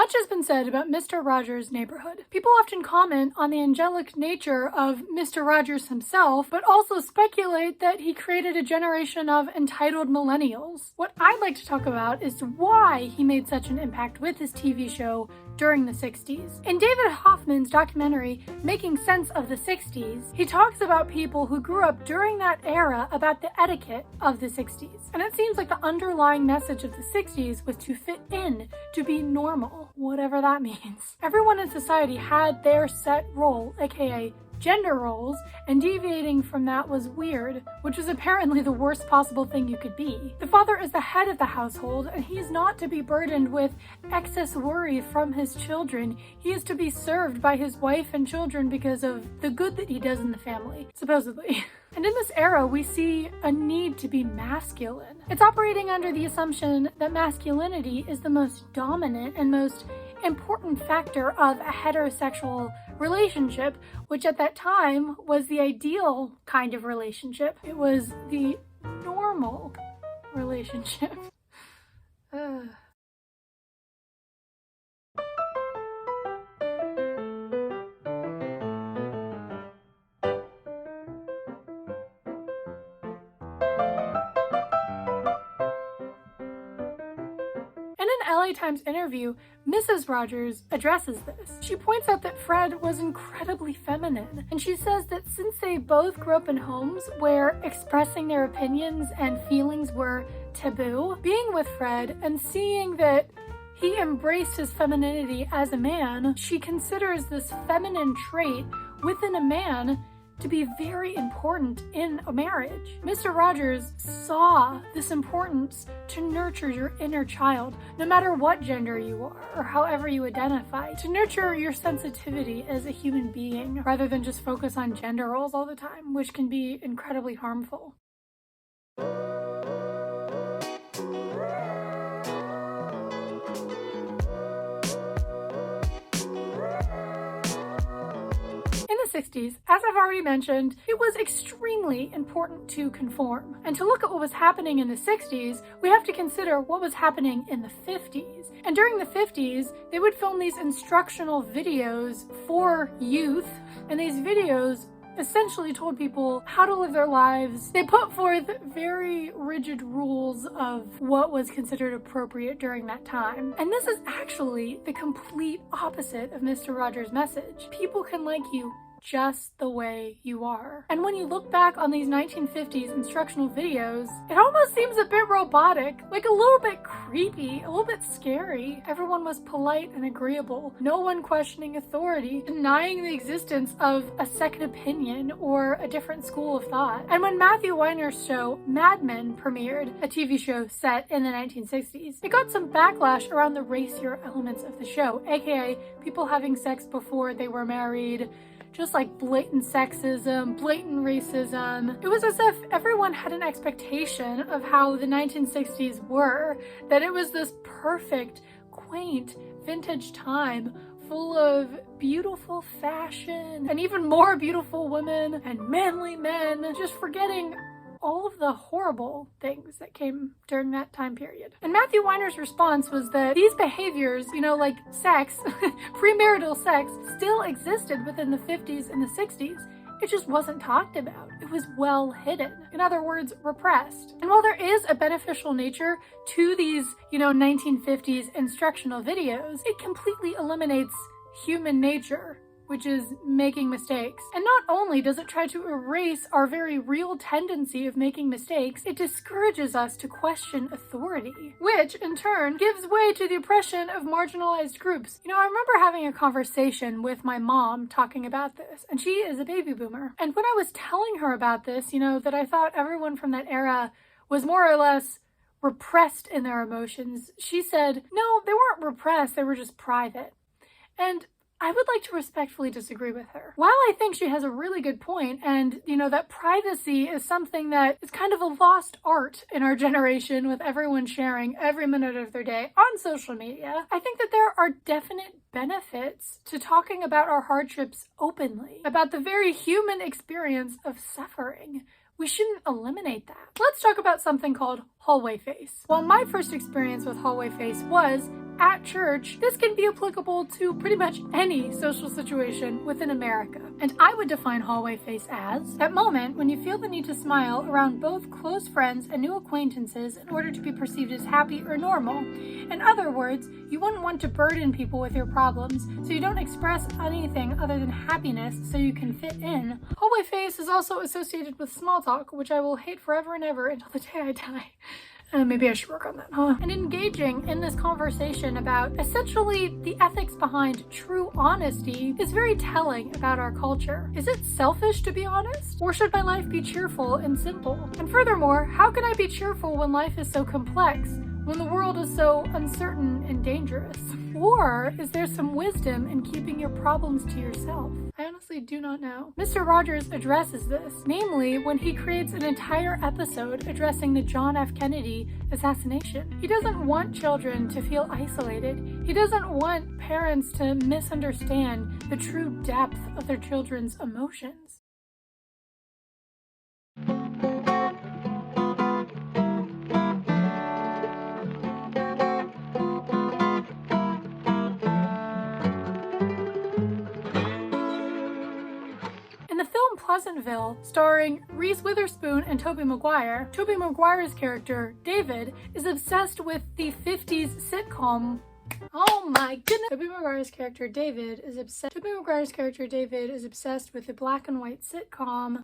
Much has been said about Mr. Rogers' neighborhood. People often comment on the angelic nature of Mr. Rogers himself, but also speculate that he created a generation of entitled millennials. What I'd like to talk about is why he made such an impact with his TV show during the 60s. In David Hoffman's documentary, Making Sense of the 60s, he talks about people who grew up during that era about the etiquette of the 60s. And it seems like the underlying message of the 60s was to fit in, to be normal, whatever that means. Everyone in society had their set role, aka gender roles, and deviating from that was weird, which is apparently the worst possible thing you could be. The father is the head of the household, and he is not to be burdened with excess worry from his children. He is to be served by his wife and children because of the good that he does in the family, supposedly. And in this era, we see a need to be masculine. It's operating under the assumption that masculinity is the most dominant and most important factor of a heterosexual relationship, which at that time was the ideal kind of relationship. It was the normal relationship. In an LA Times interview, Mrs. Rogers addresses this. She points out that Fred was incredibly feminine, and she says that since they both grew up in homes where expressing their opinions and feelings were taboo, being with Fred and seeing that he embraced his femininity as a man, she considers this feminine trait within a man to be very important in a marriage. Mr. Rogers saw this importance to nurture your inner child, no matter what gender you are or however you identify, to nurture your sensitivity as a human being rather than just focus on gender roles all the time, which can be incredibly harmful. In the 60s, as I've already mentioned, it was extremely important to conform. And to look at what was happening in the 60s, we have to consider what was happening in the 50s. And during the 50s, they would film these instructional videos for youth, and these videos essentially told people how to live their lives. They put forth very rigid rules of what was considered appropriate during that time. And this is actually the complete opposite of Mr. Rogers' message. People can like you just the way you are. And when you look back on these 1950s instructional videos, it almost seems a bit robotic, like a little bit creepy, a little bit scary. Everyone was polite and agreeable, no one questioning authority, denying the existence of a second opinion or a different school of thought. And when Matthew Weiner's show Mad Men premiered, a TV show set in the 1960s, it got some backlash around the racier elements of the show, aka people having sex before they were married, just like blatant sexism, blatant racism. It was as if everyone had an expectation of how the 1960s were, that it was this perfect, quaint, vintage time full of beautiful fashion and even more beautiful women and manly men, just forgetting all of the horrible things that came during that time period. And Matthew Weiner's response was that these behaviors, like sex, premarital sex, still existed within the 50s and the 60s. It just wasn't talked about. It was well hidden. In other words, repressed. And while there is a beneficial nature to these, 1950s instructional videos, it completely eliminates human nature, which is making mistakes. And not only does it try to erase our very real tendency of making mistakes, it discourages us to question authority, which in turn gives way to the oppression of marginalized groups. I remember having a conversation with my mom talking about this, and she is a baby boomer. And when I was telling her about this, that I thought everyone from that era was more or less repressed in their emotions, she said, no, they weren't repressed, they were just private. And I would like to respectfully disagree with her. While I think she has a really good point, and that privacy is something that is kind of a lost art in our generation with everyone sharing every minute of their day on social media, I think that there are definite benefits to talking about our hardships openly, about the very human experience of suffering. We shouldn't eliminate that. Let's talk about something called hallway face. While my first experience with hallway face was at church, this can be applicable to pretty much any social situation within America. And I would define hallway face as that moment when you feel the need to smile around both close friends and new acquaintances in order to be perceived as happy or normal. In other words, you wouldn't want to burden people with your problems, so you don't express anything other than happiness so you can fit in. Hallway face is also associated with small talk, which I will hate forever and ever until the day I die. Maybe I should work on that, huh? And engaging in this conversation about essentially the ethics behind true honesty is very telling about our culture. Is it selfish to be honest? Or should my life be cheerful and simple? And furthermore, how can I be cheerful when life is so complex? When the world is so uncertain and dangerous? Or is there some wisdom in keeping your problems to yourself? I honestly do not know. Mr. Rogers addresses this, namely when he creates an entire episode addressing the John F. Kennedy assassination. He doesn't want children to feel isolated. He doesn't want parents to misunderstand the true depth of their children's emotions. In the film Pleasantville, starring Reese Witherspoon and Tobey Maguire, Tobey Maguire's character, David, is obsessed with the 50s sitcom. Oh my goodness! Tobey Maguire's character David is obsessed with the black and white sitcom,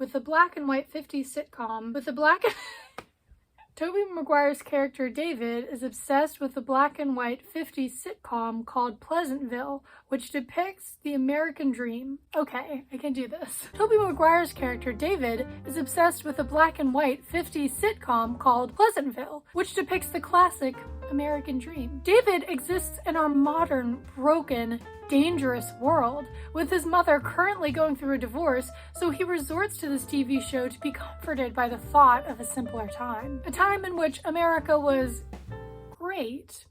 Tobey Maguire's character David is obsessed with the black and white 50s sitcom called Pleasantville, which depicts the American dream. Okay, I can do this. Tobey Maguire's character David is obsessed with a black and white 50s sitcom called Pleasantville, which depicts the classic American dream. David exists in our modern, broken, dangerous world, with his mother currently going through a divorce, so he resorts to this TV show to be comforted by the thought of a simpler time. A time in which America was great.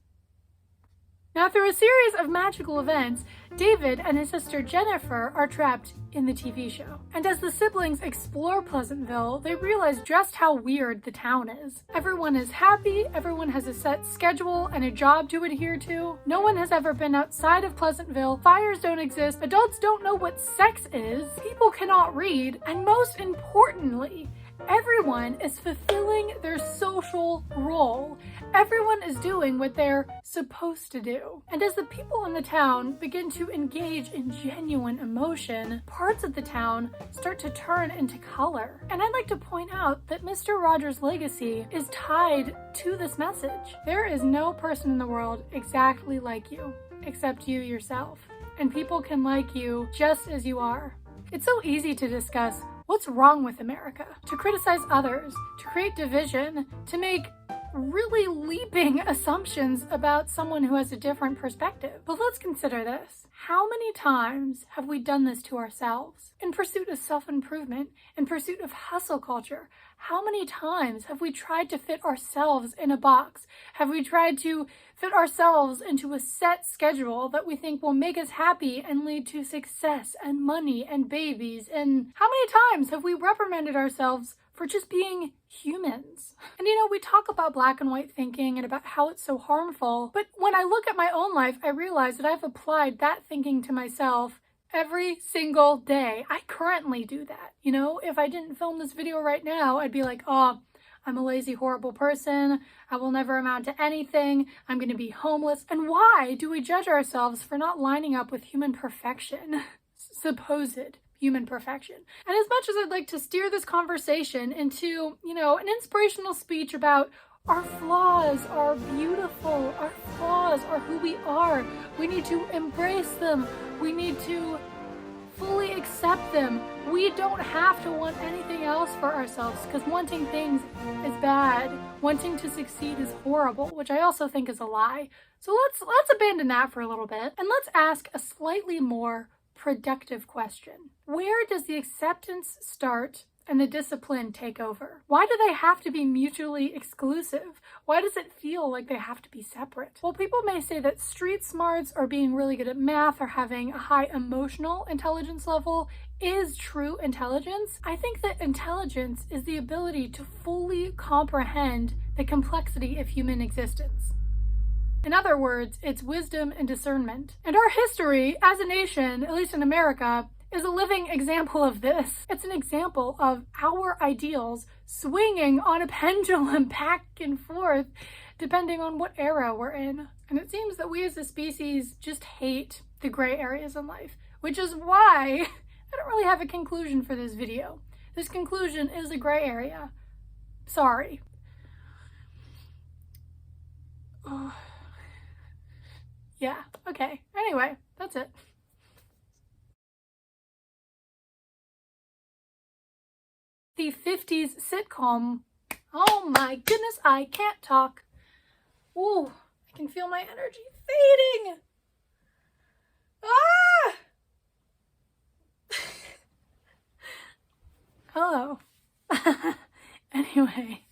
Now, through a series of magical events, David and his sister Jennifer are trapped in the TV show. And as the siblings explore Pleasantville, they realize just how weird the town is. Everyone is happy, everyone has a set schedule and a job to adhere to. No one has ever been outside of Pleasantville, fires don't exist, adults don't know what sex is, people cannot read, and most importantly, everyone is fulfilling their social role. Everyone is doing what they're supposed to do. And as the people in the town begin to engage in genuine emotion, parts of the town start to turn into color. And I'd like to point out that Mr. Rogers' legacy is tied to this message. There is no person in the world exactly like you, except you yourself. And people can like you just as you are. It's so easy to discuss what's wrong with America, to criticize others, to create division, to make really leaping assumptions about someone who has a different perspective. But let's consider this. How many times have we done this to ourselves? In pursuit of self-improvement, in pursuit of hustle culture, how many times have we tried to fit ourselves in a box? Have we tried to fit ourselves into a set schedule that we think will make us happy and lead to success and money and babies? And how many times have we reprimanded ourselves for just being humans? And we talk about black and white thinking and about how it's so harmful, but when I look at my own life, I realize that I've applied that thinking to myself every single day. I currently do that. If I didn't film this video right now, I'd be like, oh, I'm a lazy, horrible person. I will never amount to anything. I'm going to be homeless. And why do we judge ourselves for not lining up with human perfection? Supposed human perfection. And as much as I'd like to steer this conversation into, an inspirational speech about our flaws are beautiful, our flaws are who we are, we need to embrace them, we need to fully accept them. We don't have to want anything else for ourselves, because wanting things is bad. Wanting to succeed is horrible, which I also think is a lie. So let's abandon that for a little bit, and let's ask a slightly more productive question. Where does the acceptance start and the discipline take over? Why do they have to be mutually exclusive? Why does it feel like they have to be separate? Well, people may say that street smarts or being really good at math or having a high emotional intelligence level is true intelligence? I think that intelligence is the ability to fully comprehend the complexity of human existence. In other words, it's wisdom and discernment. And our history as a nation, at least in America, is a living example of this. It's an example of our ideals swinging on a pendulum back and forth, depending on what era we're in. And it seems that we as a species just hate the gray areas in life, which is why I don't really have a conclusion for this video. This conclusion is a gray area. Sorry. Oh. Yeah, okay. Anyway, that's it. The 50s sitcom. Oh my goodness, I can't talk. Ooh, I can feel my energy fading. Ah! Hello. Anyway,